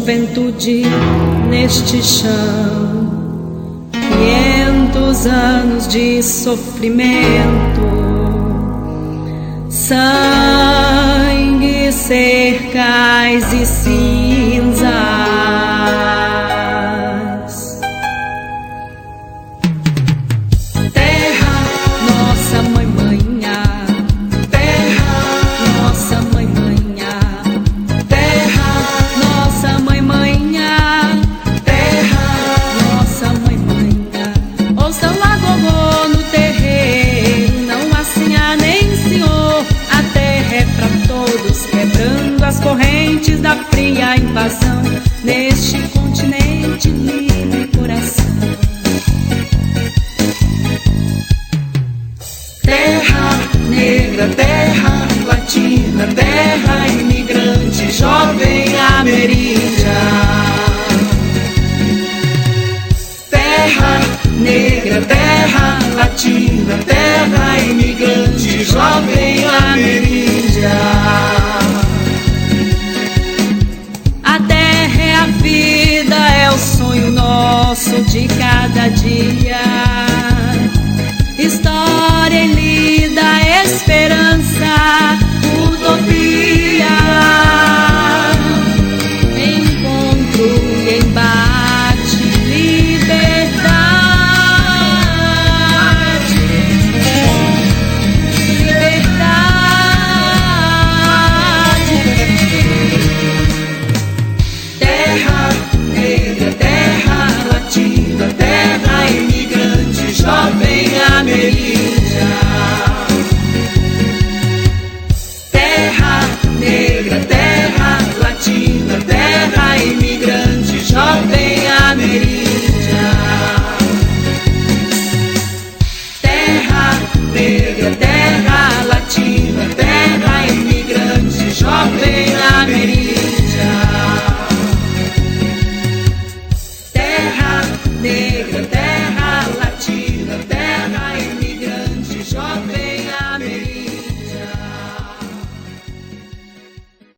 juventude neste chão, 500 anos de sofrimento, sangue, cercais e cinzas. Terra, nossa mãe manhã, terra, nossa mãe manhã, terra, nossa mãe manhã, terra, nossa mãe manhã. Ouçam a gogô no terreiro, não há senhá nem senhor. A terra é pra todos, quebrando as correntes da fria invasão neste continente livre coração. Terra negra, terra latina, terra imigrante, jovem ameríndia. Terra negra, terra latina, terra imigrante, jovem ameríndia. A terra é a vida, é o sonho nosso de cada dia. História em lida, esperança, utopia, encontro e embate, liberdade, liberdade. Terra negra, terra latina, terra imigrante, jovem ameríndia. Terra negra, terra latina, terra imigrante, jovem ameríndia. Terra negra, terra latina.